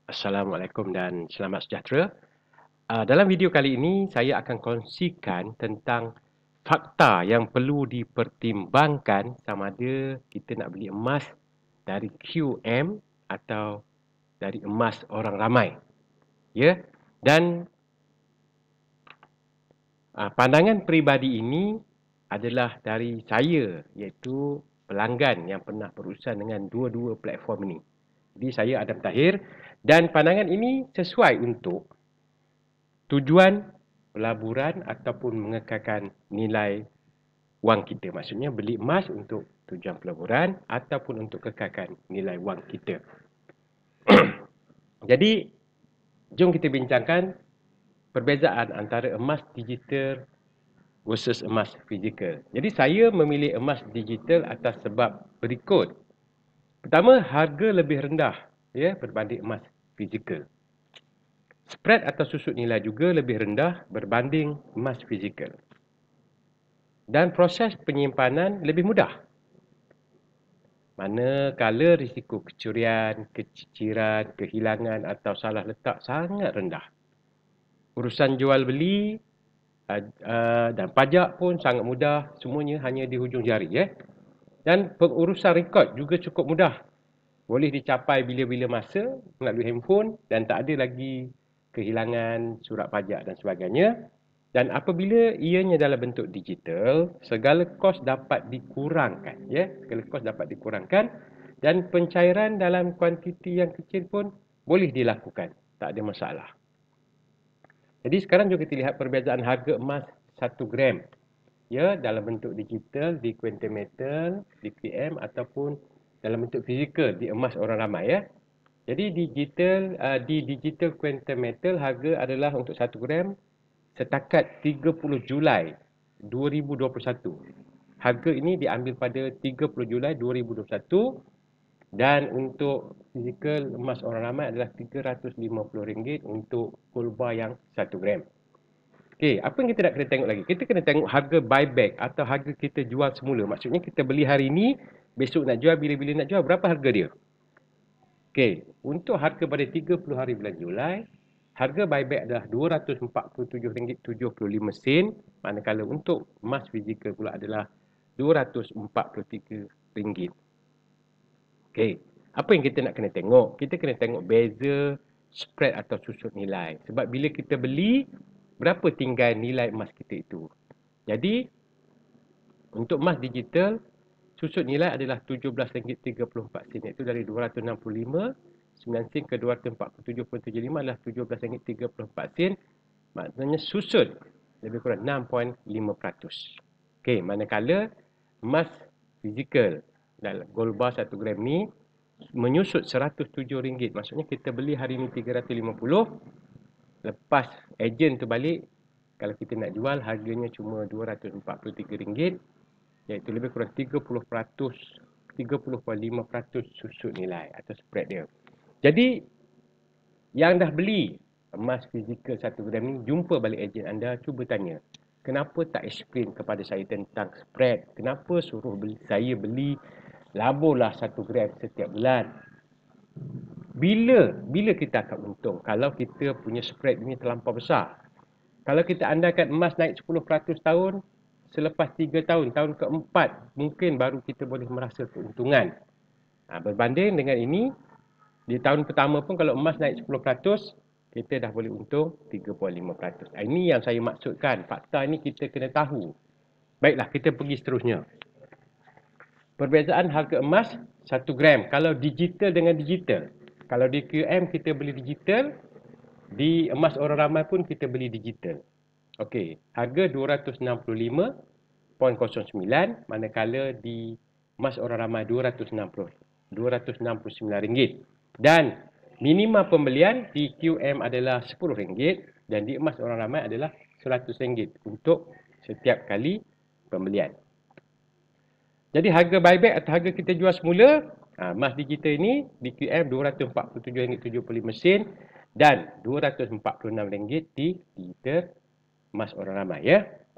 Assalamualaikum dan selamat sejahtera. Dalam video kali ini, saya akan kongsikan tentang fakta yang perlu dipertimbangkan sama ada kita nak beli emas dari QM atau dari emas orang ramai. Ya, dan pandangan peribadi ini adalah dari saya, iaitu pelanggan yang pernah berurusan dengan dua-dua platform ini. Jadi saya Adam Tahir dan pandangan ini sesuai untuk tujuan pelaburan ataupun mengekalkan nilai wang kita. Maksudnya beli emas untuk tujuan pelaburan ataupun untuk kekalkan nilai wang kita. Jadi, jom kita bincangkan perbezaan antara emas digital versus emas fizikal. Jadi, saya memilih emas digital atas sebab berikut. Pertama, harga lebih rendah berbanding emas fizikal. Spread atau susut nilai juga lebih rendah berbanding emas fizikal. Dan proses penyimpanan lebih mudah. Manakala risiko kecurian, keciciran, kehilangan atau salah letak sangat rendah. Urusan jual beli dan pajak pun sangat mudah. Semuanya hanya di hujung jari. Dan pengurusan rekod juga cukup mudah. Boleh dicapai bila-bila masa melalui handphone dan tak ada lagi kehilangan surat pajak dan sebagainya. Dan apabila ianya dalam bentuk digital, segala kos dapat dikurangkan. Segala kos dapat dikurangkan dan pencairan dalam kuantiti yang kecil pun boleh dilakukan. Tak ada masalah. Jadi sekarang jom kita lihat perbezaan harga emas 1 gram. Dalam bentuk digital, di Quantum Metal, di PM ataupun dalam bentuk fizikal di emas orang ramai. Jadi di digital Quantum Metal harga adalah untuk 1 gram setakat 30 Julai 2021. Harga ini diambil pada 30 Julai 2021 dan untuk fizikal emas orang ramai adalah RM350 untuk gold bar yang 1 gram. Okey, apa yang kita nak kena tengok lagi? Kita kena tengok harga buyback atau harga kita jual semula. Maksudnya kita beli hari ini, besok nak jual, bila-bila nak jual, berapa harga dia? Okey, untuk harga pada 30 hari bulan Julai, harga buyback adalah RM247.75, manakala untuk emas fizikal pula adalah RM243. Okey, apa yang kita nak kena tengok? Kita kena tengok beza spread atau susut nilai. Sebab bila kita beli, berapa tinggal nilai emas kita itu. Jadi, untuk emas digital, susut nilai adalah RM17.34, iaitu dari 265 9 sen ke 247.75 adalah RM17.34. Maknanya susut lebih kurang 6.5%. Okey, manakala emas fizikal dalam gold bar 1 gram ni menyusut RM107. Maksudnya kita beli hari ni 350, lepas ejen tu balik, kalau kita nak jual harganya cuma RM243, iaitu lebih kurang 30.5% susut nilai atau spread dia. Jadi, yang dah beli emas fizikal 1 gram ni, jumpa balik ejen anda, cuba tanya, kenapa tak explain kepada saya tentang spread? Kenapa suruh saya beli laburlah 1 gram setiap bulan? Bila kita akan untung kalau kita punya spread ini terlampau besar? Kalau kita andaikan emas naik 10% tahun, selepas 3 tahun, tahun keempat, mungkin baru kita boleh merasa keuntungan. Berbanding dengan ini, di tahun pertama pun kalau emas naik 10%, kita dah boleh untung 3.5%. Ini yang saya maksudkan. Fakta ini kita kena tahu. Baiklah, kita pergi seterusnya. Perbezaan harga emas 1 gram. Kalau digital dengan digital. Kalau di QM kita beli digital, di emas orang ramai pun kita beli digital. Okey, harga 265.09, manakala di emas orang ramai RM269. Dan minima pembelian di QM adalah RM10 dan di emas orang ramai adalah RM100 untuk setiap kali pembelian. Jadi harga buyback atau harga kita jual semula, emas digital ini di QM RM247.75 dan RM246 di digital emas orang ramai.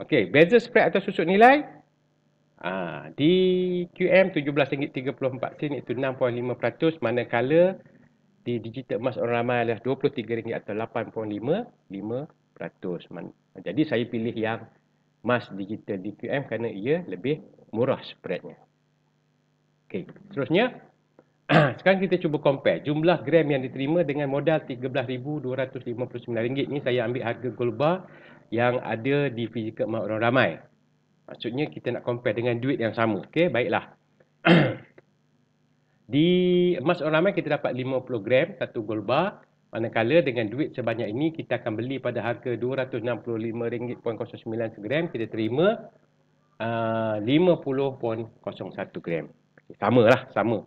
Okey, beza spread atau susut nilai di QM RM17.34 iaitu 6.5%, manakala di digital emas orang ramai adalah RM23 atau 8.55%. Jadi saya pilih yang emas digital DQM kerana ia lebih murah spreadnya. Okey, seterusnya sekarang kita cuba compare jumlah gram yang diterima dengan modal RM13,259. Ni saya ambil harga gold bar yang ada di fizikal emas orang ramai. Maksudnya kita nak compare dengan duit yang sama. Okey, baiklah. Di emas orang ramai kita dapat 50 gram satu gold bar. Manakala dengan duit sebanyak ini kita akan beli pada harga RM265.09 segram, kita terima 50.01 gram. Samalah, sama.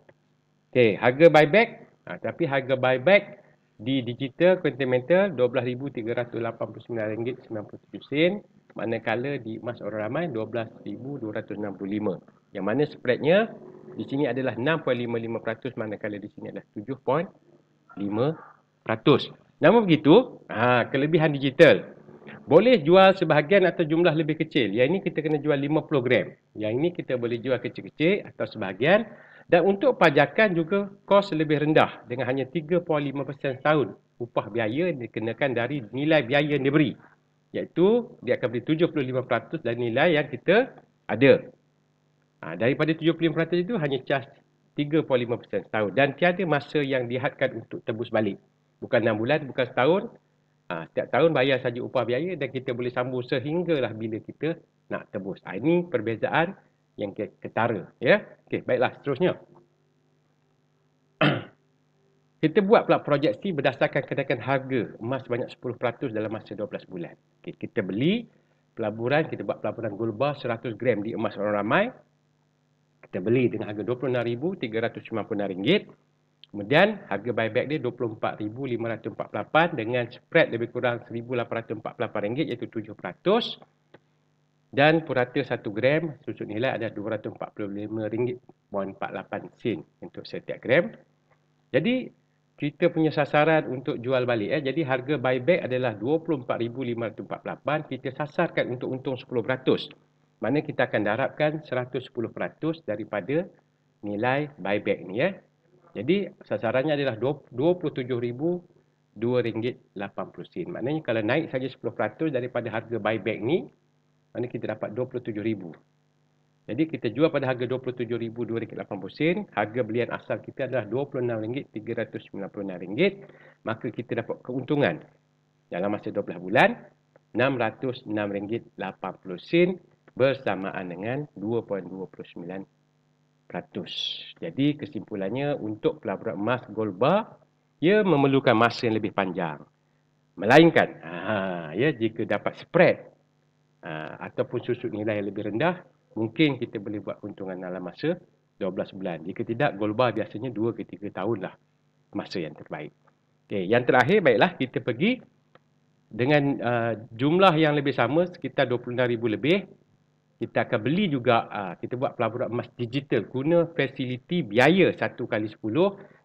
Okey, harga buyback. Tapi harga buyback di digital continental RM12,389.97. Manakala di emas orang ramai RM12,265. Yang mana spreadnya di sini adalah 6.55%, manakala di sini adalah 7.5%. Namun begitu, kelebihan digital. Boleh jual sebahagian atau jumlah lebih kecil. Yang ini kita kena jual 50 gram. Yang ini kita boleh jual kecil-kecil atau sebahagian. Dan untuk pajakan juga kos lebih rendah dengan hanya 3.5% setahun. Upah biaya dikenakan dari nilai biaya yang diberi. Iaitu dia akan beri 75% dari nilai yang kita ada. Daripada 75% itu hanya cas 3.5% setahun. Dan tiada masa yang dihadkan untuk tebus balik. Bukan 6 bulan, bukan setahun. Setiap tahun bayar saja upah biaya dan kita boleh sambung sehinggalah bila kita nak tebus. Ini perbezaan yang ketara. Ya? Okey, baiklah seterusnya. Kita buat pula proyeksi berdasarkan kenaikan harga emas sebanyak 10% dalam masa 12 bulan. Okay, kita beli pelaburan, kita buat pelaburan gold bar 100 gram di emas orang ramai. Kita beli dengan harga RM26,396. Kemudian harga buyback dia RM24,548 dengan spread lebih kurang RM1,848 iaitu 7%. Dan purata 1 gram susut nilai adalah RM245.48 untuk setiap gram. Jadi kita punya sasaran untuk jual balik. Jadi harga buyback adalah RM24,548. Kita sasarkan untuk untung 10%. Mana kita akan darabkan 110% daripada nilai buyback ni. Jadi sasarannya adalah RM27,002.80. Maknanya kalau naik saja 10% daripada harga buyback ni, mana kita dapat RM27,000. Jadi kita jual pada harga RM27,002.80. Harga belian asal kita adalah RM26,396. Maka kita dapat keuntungan dalam masa 12 bulan RM606.80 bersamaan dengan 2.29%. Jadi kesimpulannya untuk pelaburan emas gold bar, ia memerlukan masa yang lebih panjang. Melainkan jika dapat spread ataupun susut nilai yang lebih rendah, mungkin kita boleh buat keuntungan dalam masa 12 bulan. Jika tidak, gold bar biasanya 2 ke 3 tahun lah masa yang terbaik. Okay, yang terakhir, baiklah kita pergi dengan jumlah yang lebih sama, sekitar 26,000 lebih. Kita akan beli juga, kita buat pelaburan emas digital guna fasiliti biaya 1x10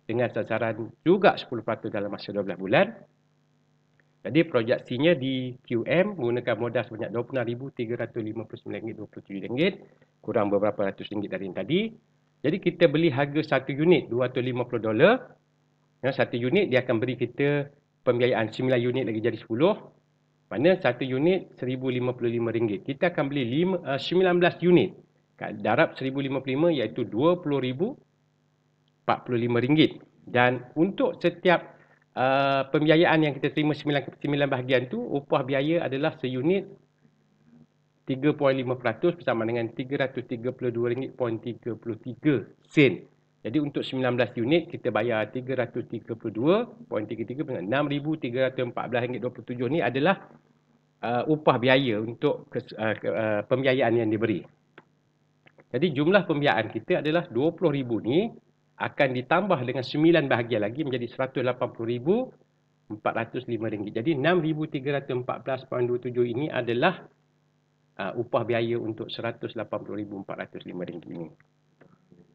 dengan sasaran juga 10% dalam masa 12 bulan. Jadi proyeksinya di QM menggunakan modal sebanyak RM26,359.27, kurang beberapa ratus ringgit dari yang tadi. Jadi kita beli harga 1 unit $250. Satu unit dia akan beri kita pembiayaan 9 unit lagi jadi 10. Mana satu unit RM1,055. Kita akan beli 19 unit. Darab 1,055 iaitu RM20,045. Dan untuk setiap pembiayaan yang kita terima 9 bahagian tu, upah biaya adalah seunit 3.5% bersama dengan RM332.33. Jadi untuk 19 unit kita bayar RM332.33 dengan RM6,314.27 ni adalah upah biaya untuk pembiayaan yang diberi. Jadi jumlah pembiayaan kita adalah RM20,000 ni akan ditambah dengan 9 bahagian lagi menjadi RM180,405. Jadi RM6,314.27 ini adalah upah biaya untuk RM180,405 ini.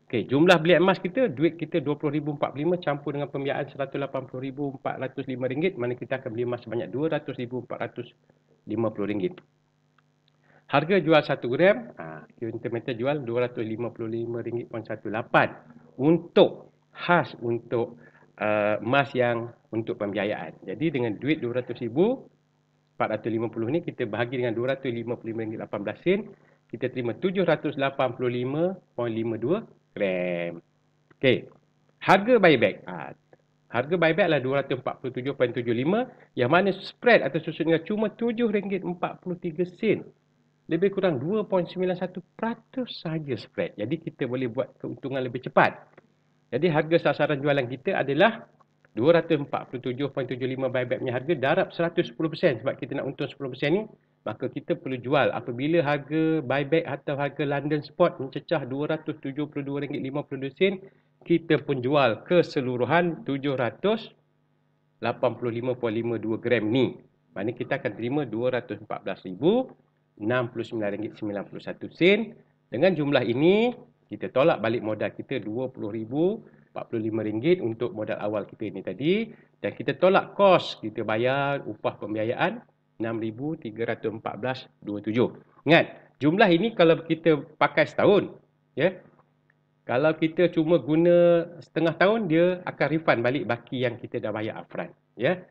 Okey, jumlah belian emas kita, duit kita RM20,045 campur dengan pembiayaan RM180,405, mana kita akan beli emas sebanyak RM200,450. Harga jual 1 gram, Continental jual RM255.18 untuk khas untuk emas yang untuk pembiayaan. Jadi dengan duit RM200,450 ni kita bahagi dengan RM255.18, kita terima 785.52 gram. Okey. Harga buyback. Harga buyback adalah RM247.75 yang mana spread atau susunnya cuma RM7.43. Lebih kurang 2.91% sahaja spread. Jadi kita boleh buat keuntungan lebih cepat. Jadi harga sasaran jualan kita adalah 247.75 buybacknya harga darab 110% sebab kita nak untung 10% ni, maka kita perlu jual apabila harga buyback atau harga London spot mencecah RM272.52, kita pun jual keseluruhan 785.52 gram ni. Maksudnya kita akan terima RM214,069.91. Dengan jumlah ini kita tolak balik modal kita RM20,045 untuk modal awal kita ni tadi, dan kita tolak kos kita bayar upah pembiayaan RM6,314.27. Ingat, jumlah ini kalau kita pakai setahun, ya. Kalau kita cuma guna setengah tahun, dia akan refund balik baki yang kita dah bayar upfront, ya.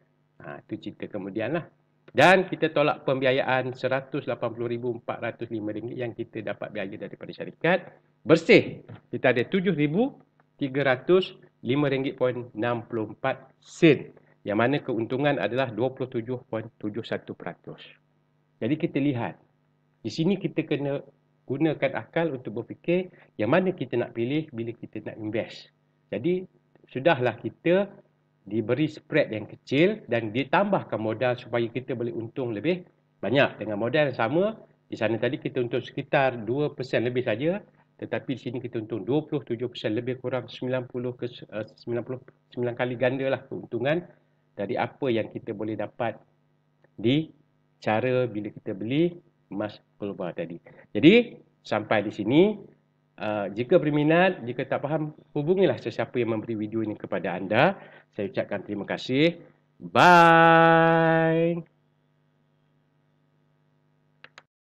Itu cerita kemudianlah. Dan kita tolak pembiayaan RM180,405 yang kita dapat biaya daripada syarikat. Bersih, kita ada RM7,305.64, yang mana keuntungan adalah 27.71%. Jadi kita lihat, di sini kita kena gunakan akal untuk berfikir yang mana kita nak pilih bila kita nak invest. Jadi sudahlah kita diberi spread yang kecil dan ditambahkan modal supaya kita boleh untung lebih banyak. Dengan modal yang sama, di sana tadi kita untung sekitar 2% lebih saja, tetapi di sini kita untung 27%, lebih kurang 99 kali ganda lah keuntungan dari apa yang kita boleh dapat di cara bila kita beli emas global tadi. Jadi sampai di sini, jika berminat, jika tak faham, hubungilah sesiapa yang memberi video ini kepada anda. Saya ucapkan terima kasih. Bye.